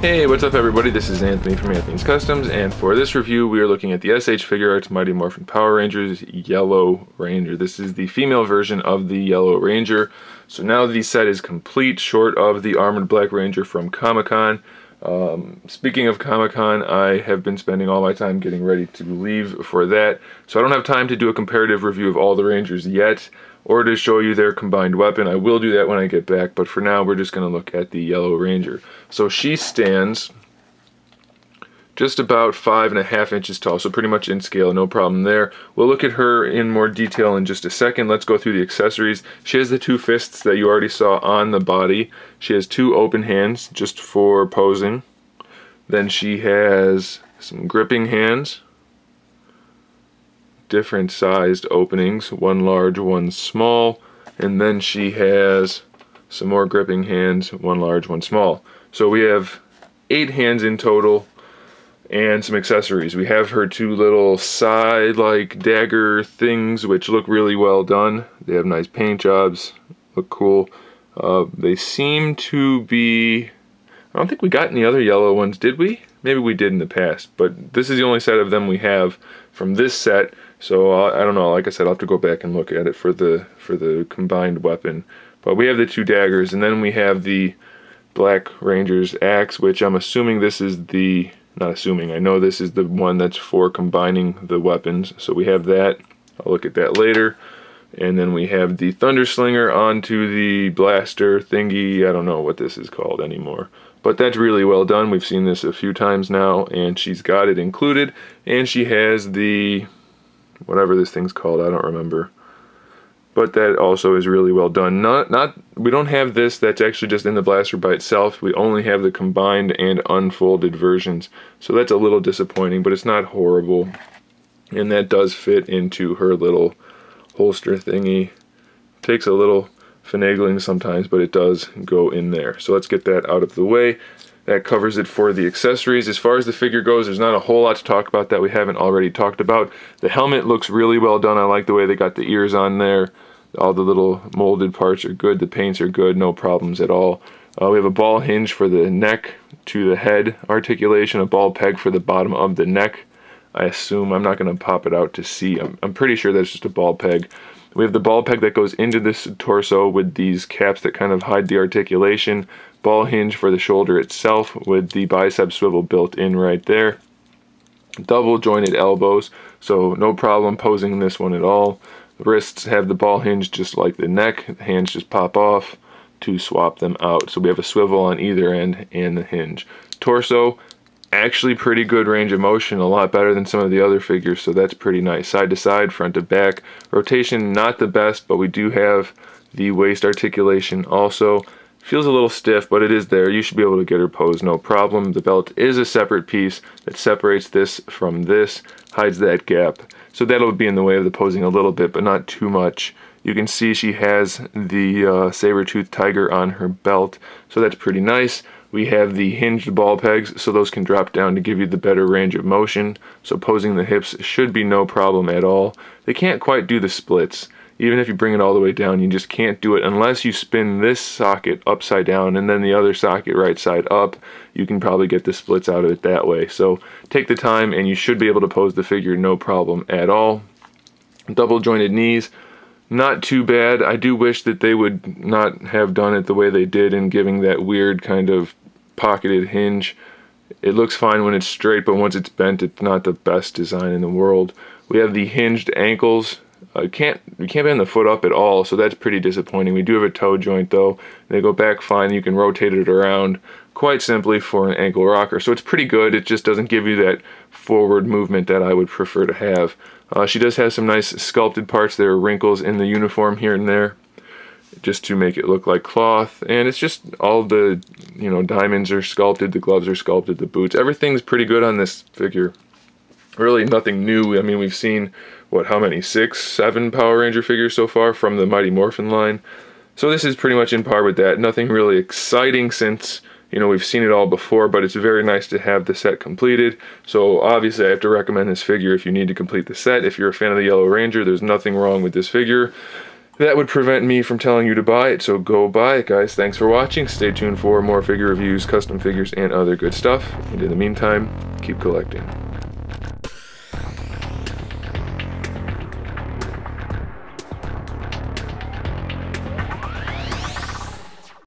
Hey, what's up everybody? This is Anthony from Anthony's Customs, and for this review we are looking at the SH Figuarts Mighty Morphin Power Rangers Yellow Ranger. This is the female version of the Yellow Ranger. So now the set is complete, short of the Armored Black Ranger from Comic-Con. Speaking of Comic-Con, I have been spending all my time getting ready to leave for that, so I don't have time to do a comparative review of all the Rangers yet, or to show you their combined weapon. I will do that when I get back, but for now we're just going to look at the Yellow Ranger. So she stands just about 5.5 inches tall, so pretty much in scale, no problem there. We'll look at her in more detail in just a second. Let's go through the accessories. She has the two fists that you already saw on the body. She has two open hands just for posing. Then she has some gripping hands, different sized openings, one large, one small, and then she has some more gripping hands, one large, one small. So we have 8 hands in total and some accessories. We have her two little side like dagger things which look really well done. They have nice paint jobs, look cool. They seem to be, I don't think we got any other yellow ones, did we? Maybe we did in the past, but this is the only set of them we have from this set. So I don't know, like I said, I'll have to go back and look at it for the combined weapon. But we have the two daggers, and then we have the Black Ranger's axe, which I'm assuming this is the, not assuming, I know this is the one that's for combining the weapons. So we have that, I'll look at that later. And then we have the Thunder Slinger onto the blaster thingy. I don't know what this is called anymore. But that's really well done. We've seen this a few times now, and she's got it included. And she has the, whatever this thing's called, I don't remember. But that also is really well done. We don't have this that's actually just in the blaster by itself. We only have the combined and unfolded versions. So that's a little disappointing, but it's not horrible. And that does fit into her little holster thingy. Takes a little finagling sometimes, but it does go in there. So let's get that out of the way. That covers it for the accessories. As far as the figure goes, there's not a whole lot to talk about that we haven't already talked about. The helmet looks really well done. I like the way they got the ears on there. All the little molded parts are good. The paints are good. No problems at all. We have a ball hinge for the neck to the head articulation, a ball peg for the bottom of the neck. I assume, I'm not going to pop it out to see. I'm pretty sure that's just a ball peg. We have the ball peg that goes into this torso with these caps that kind of hide the articulation. Ball hinge for the shoulder itself with the bicep swivel built in right there. Double jointed elbows, so no problem posing this one at all. The wrists have the ball hinge just like the neck. The hands just pop off to swap them out. So we have a swivel on either end and the hinge. Torso, actually pretty good range of motion, a lot better than some of the other figures, so that's pretty nice. Side to side, front to back. Rotation, not the best, but we do have the waist articulation also. Feels a little stiff, but it is there. You should be able to get her posed, no problem. The belt is a separate piece that separates this from this, hides that gap. So that'll be in the way of the posing a little bit, but not too much. You can see she has the saber-toothed tiger on her belt, so that's pretty nice. We have the hinged ball pegs, so those can drop down to give you the better range of motion. So posing the hips should be no problem at all. They can't quite do the splits. Even if you bring it all the way down, you just can't do it unless you spin this socket upside down and then the other socket right side up. You can probably get the splits out of it that way. So take the time and you should be able to pose the figure no problem at all. Double jointed knees, not too bad. I do wish that they would not have done it the way they did in giving that weird kind of pocketed hinge. It looks fine when it's straight, but once it's bent, it's not the best design in the world. We have the hinged ankles. You can't bend the foot up at all, so that's pretty disappointing. We do have a toe joint though. They go back fine. You can rotate it around quite simply for an ankle rocker. So it's pretty good. It just doesn't give you that forward movement that I would prefer to have. She does have some nice sculpted parts. There are wrinkles in the uniform here and there, just to make it look like cloth. And it's just all the, diamonds are sculpted, the gloves are sculpted, the boots. Everything's pretty good on this figure. Really nothing new. I mean, we've seen, what, how many? 6, 7 Power Ranger figures so far from the Mighty Morphin line. So this is pretty much in par with that. Nothing really exciting since, we've seen it all before, but it's very nice to have the set completed. So obviously I have to recommend this figure if you need to complete the set. If you're a fan of the Yellow Ranger, there's nothing wrong with this figure. that would prevent me from telling you to buy it, so go buy it, guys. Thanks for watching. Stay tuned for more figure reviews, custom figures, and other good stuff. And in the meantime, keep collecting.